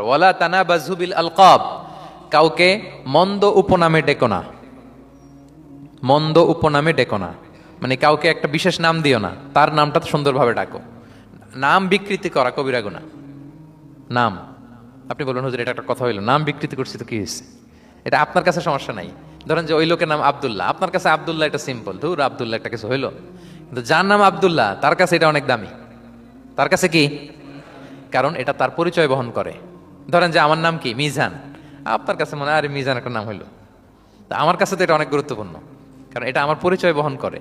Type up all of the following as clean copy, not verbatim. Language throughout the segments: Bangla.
ওয়ালা তানাবাযু বিল আলকাব, কাউকে মন্দ উপনামে ডেকো না। মন্দ উপনামে ডেকো না মানে কাউকে একটা বিশেষ নাম দিও না, তার নামটা সুন্দরভাবে ডাকো। নাম বিকৃতি করা কবিরা গুনাহ। নাম আপনি বলুন হুজুর এটা একটা কথা হইলো, নাম বিকৃতি করছি তো কি হয়েছে? এটা আপনার কাছে সমস্যা নাই। ধরেন যে ওই লোকের নাম আব্দুল্লাহ, আপনার কাছে আব্দুল্লাহ এটা সিম্পল, ধুর আব্দুল্লাহ একটা কিছু হইলো। কিন্তু যার নাম আব্দুল্লাহ তার কাছে এটা অনেক দামি। তার কাছে কি? কারণ এটা তার পরিচয় বহন করে। ধরেন যে আমার নাম কি মিজান, আপনার কাছে মনে হয় আরে মিজান একটা নাম হইলো, তা আমার কাছে তো এটা অনেক গুরুত্বপূর্ণ, কারণ এটা আমার পরিচয় বহন করে।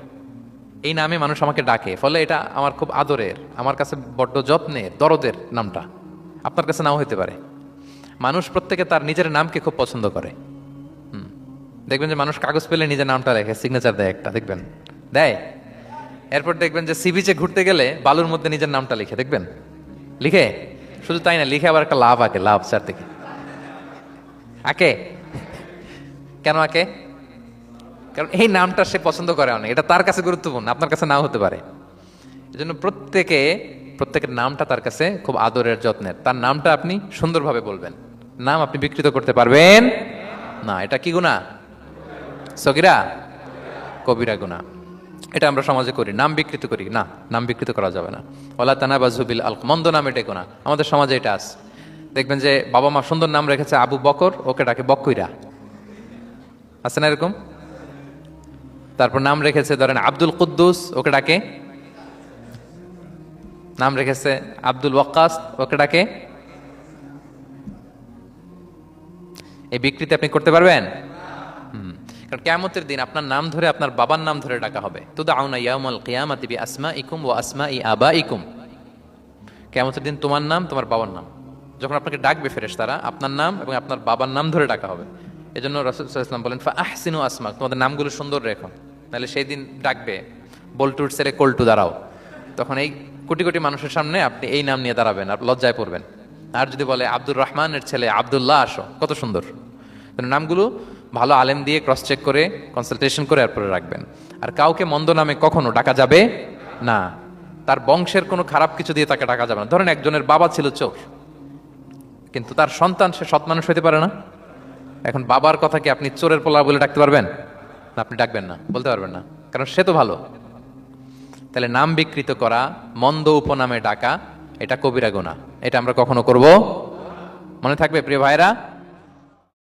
এই নামে মানুষ আমাকে ডাকে, ফলে এটা আমার খুব আদরের, আমার কাছে বড্ড যত্নের, দরদের নামটা। আপনার কাছে নাও হইতে পারে। মানুষ প্রত্যেকে তার নিজের নামকে খুব পছন্দ করে। দেখবেন যে মানুষ কাগজ পেলে নিজের নামটা রেখে সিগনেচার দেয় একটা, দেখবেন দেয়। এরপর দেখবেন যে সি বিচে ঘুরতে গেলে বালুর মধ্যে নিজের নামটা লিখে, দেখবেন লিখে। শুধু তাই না, লিখে আবার একটা লাভ আঁকে, লাভ চার থেকে আঁকে। কেন আঁকে? কারণ এই নামটা সে পছন্দ করে অনেক, এটা তার কাছে গুরুত্বপূর্ণ, আপনার কাছে নাও হতে পারে। এই জন্য প্রত্যেকের নামটা তার কাছে খুব আদরের, যত্নের। তার নামটা আপনি সুন্দরভাবে বলবেন। নাম আপনি বিকৃত করতে পারবেন না। এটা কি গুনাহ? সগীরা কবিরা গুনাহ। এটা আমরা সমাজে করি, নাম বিকৃত করি না। নাম বিকৃত করা যাবে না। ওয়ালা তানাবাযু বিল আলকাব, মন্দ নামে ডেকো না। আমাদের সমাজে এটা আছে। দেখবেন যে বাবা মা সুন্দর নাম রেখেছে আবু বকর, ওকে ডাকে বক্কইরা, আছে না এরকম? তারপর নাম রেখেছে ধরেন আব্দুল কুদ্দুস, ওকে ডাকে। নাম রেখেছে আব্দুল ওয়াক্কাস, ওকে ডাকে। এই বিকৃতি আপনি করতে পারবেন? কারণ কিয়ামতের দিন আপনার নাম ধরে, আপনার বাবার নাম ধরে ডাকা হবে। তুদআউনা ইয়াউমাল কিয়ামাতি বিআসমাইকুম ওয়া আসমাই আবাইকুম। কিয়ামতের দিন তোমার নাম, তোমার বাবার নাম, যখন আপনাকে ডাকবে ফেরেশতারা, আপনার নাম এবং আপনার বাবার নাম ধরে ডাকা হবে। এজন্য রাসূল সাল্লাল্লাহু আলাইহি ওয়াসাল্লাম বলেন ফাআহসিনু আসমাক, তোমাদের নামগুলো সুন্দর রেখো, নাহলে সেই দিন ডাকবে বল্টুর ছেলে কল্টু দাঁড়াও। তখন এই কোটি কোটি মানুষের সামনে আপনি এই নাম নিয়ে দাঁড়াবেন আর লজ্জায় পড়বেন। আর যদি বলে আব্দুর রহমানের ছেলে আব্দুল্লাহ, আসো, কত সুন্দর। নামগুলো ভালো আলেম দিয়ে ক্রস চেক করে, কনসালটেশন করে এরপরে রাখবেন। আর কাউকে মন্দ নামে কখনো ডাকা যাবে না। তার বংশের কোনো খারাপ কিছু দিয়ে তাকে ডাকা যাবে না। ধরেন একজনের বাবা ছিল চোর, কিন্তু তার সন্তান সে সৎ মানুষ হইতে পারে না। এখন বাবার কথা কি আপনি চোরের পোলা বলে ডাকতে পারবেন? না, আপনি ডাকবেন না, বলতে পারবেন না, কারণ সে তো ভালো। তাহলে নাম বিকৃত করা, মন্দ উপনামে ডাকা, এটা কবিরা গুনাহ। এটা আমরা কখনো করব? মনে থাকবে প্রিয় ভাইরা।